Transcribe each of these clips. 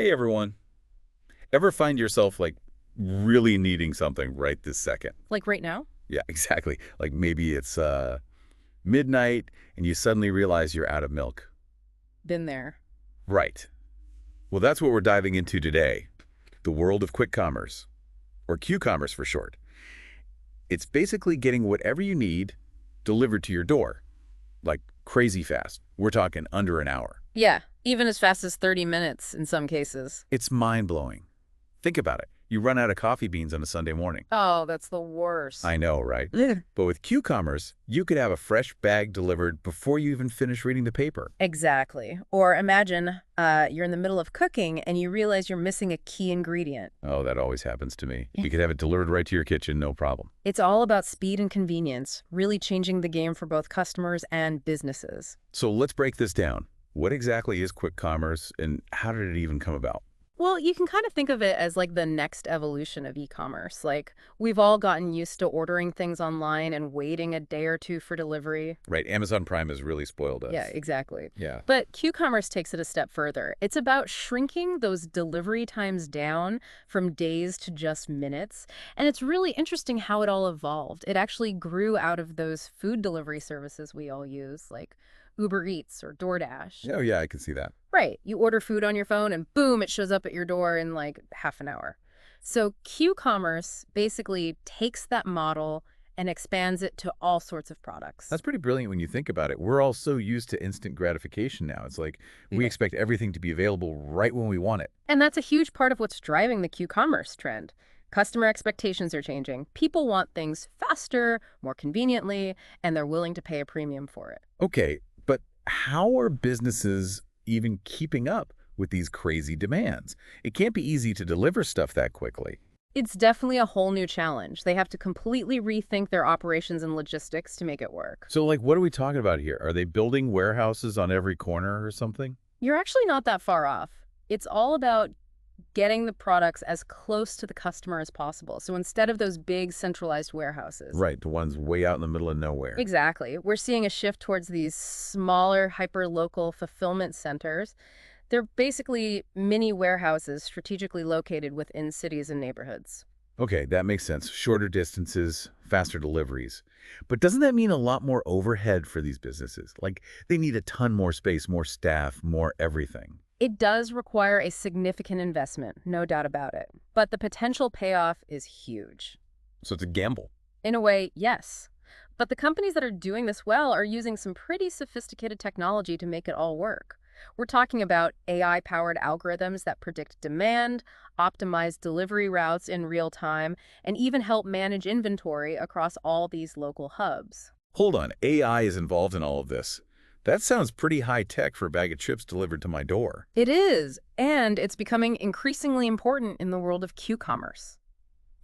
Hey everyone. Ever find yourself really needing something right this second? Like right now? Yeah, exactly. Like maybe it's midnight and you suddenly realize you're out of milk. Been there. Right. Well, that's what we're diving into today. The world of quick commerce, or Q-commerce for short. It's basically getting whatever you need delivered to your door, like crazy fast. We're talking under an hour. Yeah, even as fast as 30 minutes in some cases. It's mind-blowing. Think about it. You run out of coffee beans on a Sunday morning. Oh, that's the worst. I know, right? Ugh. But with Q-commerce, you could have a fresh bag delivered before you even finish reading the paper. Exactly. Or imagine you're in the middle of cooking and you realize you're missing a key ingredient. Oh, that always happens to me. You could have it delivered right to your kitchen, no problem. It's all about speed and convenience, really changing the game for both customers and businesses. So let's break this down. What exactly is quick commerce and how did it even come about? Well, you can kind of think of it as like the next evolution of e-commerce. Like we've all gotten used to ordering things online and waiting a day or two for delivery. Right, Amazon Prime has really spoiled Yeah, us. exactly. Yeah. But Q-commerce takes it a step further. It's about shrinking those delivery times down from days to just minutes. And it's really interesting how it all evolved. It actually grew out of those food delivery services we all use, like Uber Eats or DoorDash. Oh, yeah, I can see that. Right. You order food on your phone and boom, it shows up at your door in like half an hour. So Q-commerce basically takes that model and expands it to all sorts of products. That's pretty brilliant when you think about it. We're all so used to instant gratification now. It's like we Yeah. expect everything to be available right when we want it. And that's a huge part of what's driving the Q-commerce trend. Customer expectations are changing. People want things faster, more conveniently, and they're willing to pay a premium for it. Okay, but how are businesses even keeping up with these crazy demands? It can't be easy to deliver stuff that quickly. It's definitely a whole new challenge. They have to completely rethink their operations and logistics to make it work. So, what are we talking about here? Are they building warehouses on every corner or something? You're actually not that far off. It's all about getting the products as close to the customer as possible. So instead of those big centralized warehouses. Right, the ones way out in the middle of nowhere. Exactly. We're seeing a shift towards these smaller, hyper-local fulfillment centers. They're basically mini warehouses strategically located within cities and neighborhoods. Okay, that makes sense. Shorter distances, faster deliveries. But doesn't that mean a lot more overhead for these businesses? Like, they need a ton more space, more staff, more everything. It does require a significant investment, no doubt about it. But the potential payoff is huge. So it's a gamble. In a way, yes. But the companies that are doing this well are using some pretty sophisticated technology to make it all work. We're talking about AI-powered algorithms that predict demand, optimize delivery routes in real time, and even help manage inventory across all these local hubs. Hold on, AI is involved in all of this. That sounds pretty high-tech for a bag of chips delivered to my door. It is, and it's becoming increasingly important in the world of Q-commerce.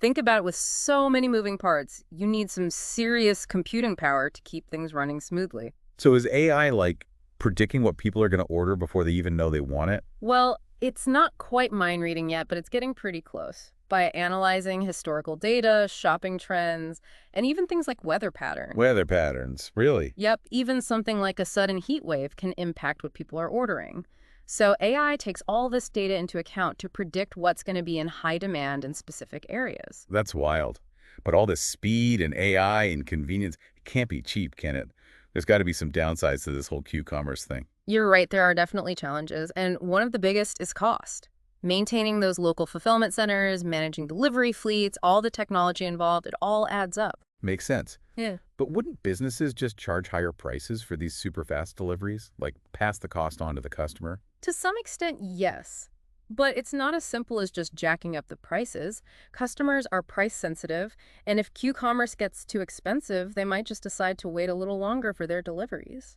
Think about it, with so many moving parts, you need some serious computing power to keep things running smoothly. So is AI like predicting what people are going to order before they even know they want it? Well, it's not quite mind reading yet, but it's getting pretty close. By analyzing historical data, shopping trends, and even things like weather patterns. Weather patterns, really? Yep, even something like a sudden heat wave can impact what people are ordering. So AI takes all this data into account to predict what's going to be in high demand in specific areas. That's wild. But all this speed and AI and convenience, it can't be cheap, can it? There's got to be some downsides to this whole Q-commerce thing. You're right, there are definitely challenges, and one of the biggest is cost. Maintaining those local fulfillment centers, managing delivery fleets, all the technology involved, it all adds up. Makes sense. Yeah. But wouldn't businesses just charge higher prices for these super fast deliveries? Like pass the cost on to the customer? To some extent, yes. But it's not as simple as just jacking up the prices. Customers are price sensitive, and if Q-commerce gets too expensive, they might just decide to wait a little longer for their deliveries.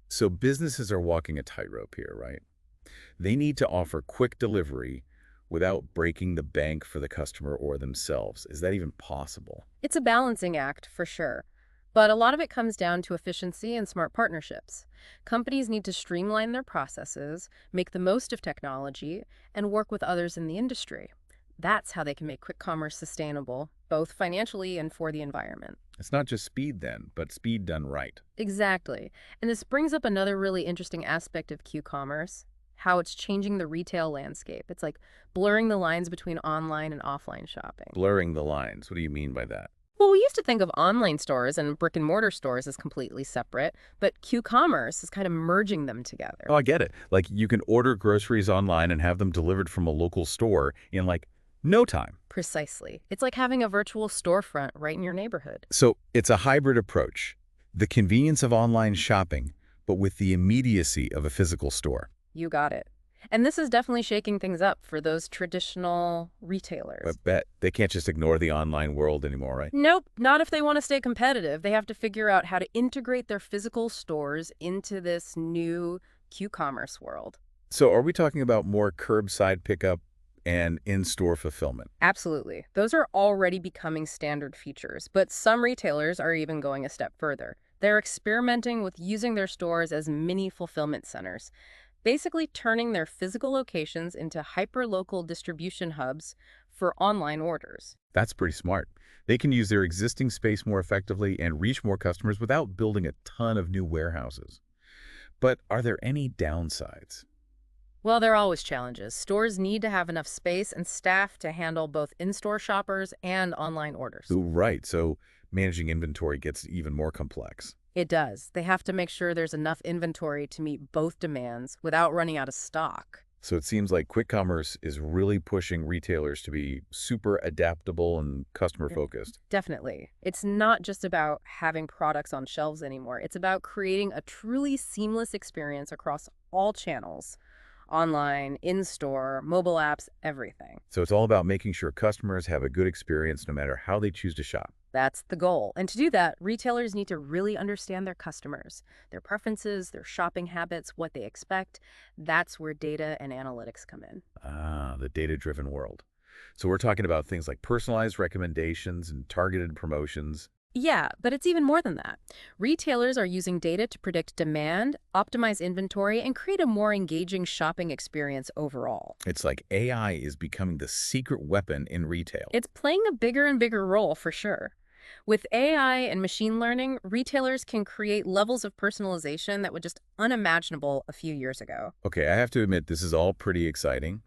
So businesses are walking a tightrope here, right? They need to offer quick delivery without breaking the bank for the customer or themselves. Is that even possible? It's a balancing act, for sure. But a lot of it comes down to efficiency and smart partnerships. Companies need to streamline their processes, make the most of technology, and work with others in the industry. That's how they can make quick commerce sustainable, both financially and for the environment. It's not just speed then, but speed done right. Exactly. And this brings up another really interesting aspect of Q-commerce: how it's changing the retail landscape. It's like blurring the lines between online and offline shopping. Blurring the lines. What do you mean by that? Well, we used to think of online stores and brick and mortar stores as completely separate, but Q-commerce is kind of merging them together. Oh, I get it. Like you can order groceries online and have them delivered from a local store in like no time. Precisely. It's like having a virtual storefront right in your neighborhood. So it's a hybrid approach. The convenience of online shopping, but with the immediacy of a physical store. You got it. And this is definitely shaking things up for those traditional I retailers. bet they can't just ignore the online world anymore, right? Nope, not if they want to stay competitive. They have to figure out how to integrate their physical stores into this new Q-commerce world. So are we talking about more curbside pickup and in-store fulfillment? Absolutely. Those are already becoming standard features, but some retailers are even going a step further. They're experimenting with using their stores as mini fulfillment centers, basically turning their physical locations into hyper-local distribution hubs for online orders. That's pretty smart. They can use their existing space more effectively and reach more customers without building a ton of new warehouses. But are there any downsides? Well, there are always challenges. Stores need to have enough space and staff to handle both in-store shoppers and online orders. Ooh, right, so managing inventory gets even more complex. It does. They have to make sure there's enough inventory to meet both demands without running out of stock. So it seems like quick commerce is really pushing retailers to be super adaptable and customer focused. Definitely. It's not just about having products on shelves anymore. It's about creating a truly seamless experience across all channels. Online, in-store, mobile apps, everything. So it's all about making sure customers have a good experience no matter how they choose to shop. That's the goal. And to do that, retailers need to really understand their customers, their preferences, their shopping habits, what they expect. That's where data and analytics come in. Ah, the data-driven world. So we're talking about things like personalized recommendations and targeted promotions. Yeah, but it's even more than that. Retailers are using data to predict demand, optimize inventory, and create a more engaging shopping experience overall. It's like AI is becoming the secret weapon in retail. It's playing a bigger and bigger role for sure. With AI and machine learning, retailers can create levels of personalization that were just unimaginable a few years ago. Okay, I have to admit this is all pretty exciting,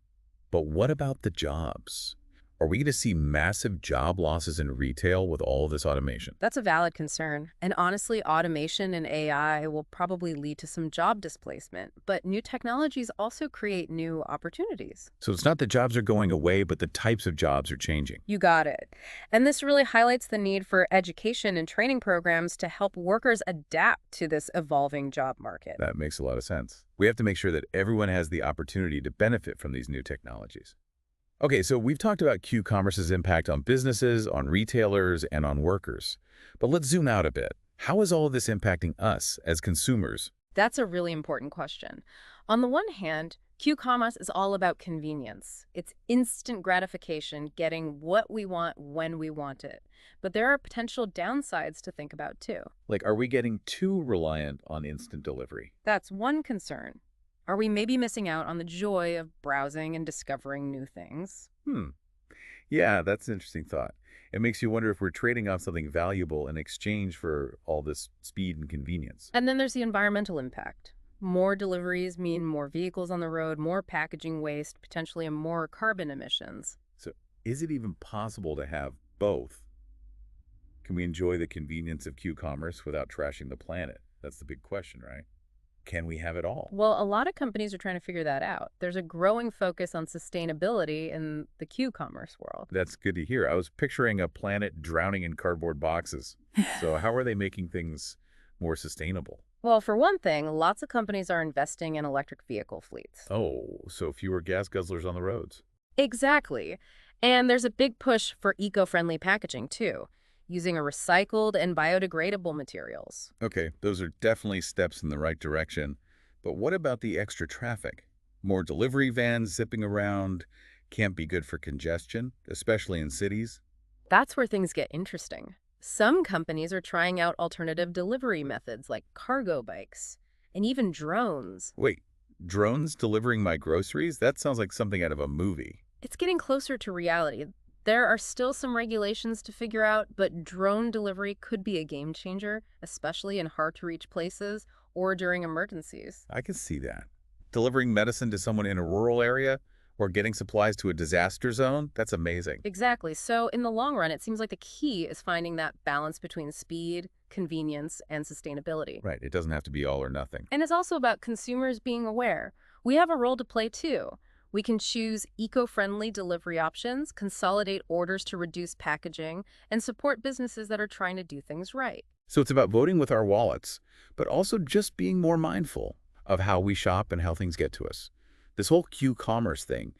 but what about the jobs? Are we going to see massive job losses in retail with all of this automation? That's a valid concern. And honestly, automation and AI will probably lead to some job displacement. But new technologies also create new opportunities. So it's not that jobs are going away, but the types of jobs are changing. You got it. And this really highlights the need for education and training programs to help workers adapt to this evolving job market. That makes a lot of sense. We have to make sure that everyone has the opportunity to benefit from these new technologies. Okay, so we've talked about Q-commerce's impact on businesses, on retailers, and on workers. But let's zoom out a bit. How is all of this impacting us as consumers? That's a really important question. On the one hand, Q-commerce is all about convenience. It's instant gratification, getting what we want when we want it. But there are potential downsides to think about too. Like, are we getting too reliant on instant delivery? That's one concern. Are we maybe missing out on the joy of browsing and discovering new things? Yeah, that's an interesting thought. It makes you wonder if we're trading off something valuable in exchange for all this speed and convenience. And then there's the environmental impact. More deliveries mean more vehicles on the road, more packaging waste, potentially more carbon emissions. So is it even possible to have both? Can we enjoy the convenience of Q-commerce without trashing the planet? That's the big question, right? Can we have it all? Well, a lot of companies are trying to figure that out. There's a growing focus on sustainability in the Q-commerce world. That's good to hear. I was picturing a planet drowning in cardboard boxes. So how are they making things more sustainable? Well, for one thing, lots of companies are investing in electric vehicle fleets. Oh, so fewer gas guzzlers on the roads. Exactly. And there's a big push for eco-friendly packaging, too, using a recycled and biodegradable materials. Okay, those are definitely steps in the right direction. But what about the extra traffic? More delivery vans zipping around can't be good for congestion, especially in cities. That's where things get interesting. Some companies are trying out alternative delivery methods like cargo bikes and even drones. Wait, drones delivering my groceries? That sounds like something out of a movie. It's getting closer to reality. There are still some regulations to figure out, but drone delivery could be a game changer, especially in hard-to-reach places or during emergencies. I can see that. delivering medicine to someone in a rural area or getting supplies to a disaster zone, that's amazing. Exactly. So in the long run, it seems like the key is finding that balance between speed, convenience, and sustainability. Right, it doesn't have to be all or nothing. And it's also about consumers being aware. We have a role to play too. We can choose eco-friendly delivery options, consolidate orders to reduce packaging, and support businesses that are trying to do things right. So it's about voting with our wallets, but also just being more mindful of how we shop and how things get to us. This whole Q-commerce thing,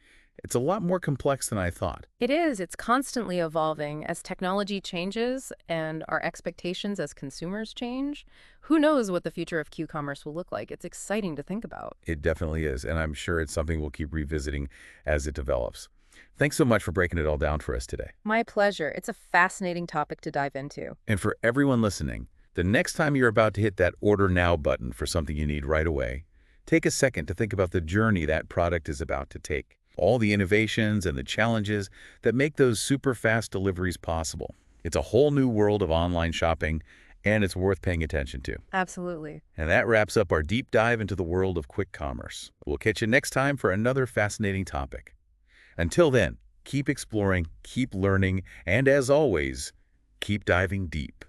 it's a lot more complex than I thought. It is. It's constantly evolving as technology changes and our expectations as consumers change. Who knows what the future of Q-commerce will look like? It's exciting to think about. It definitely is, and I'm sure it's something we'll keep revisiting as it develops. Thanks so much for breaking it all down for us today. My pleasure. It's a fascinating topic to dive into. And for everyone listening, the next time you're about to hit that Order Now button for something you need right away, take a second to think about the journey that product is about to take. All the innovations and the challenges that make those super fast deliveries possible. It's a whole new world of online shopping, and it's worth paying attention to. Absolutely. And that wraps up our deep dive into the world of quick commerce. We'll catch you next time for another fascinating topic. Until then, keep exploring, keep learning, and as always, keep diving deep.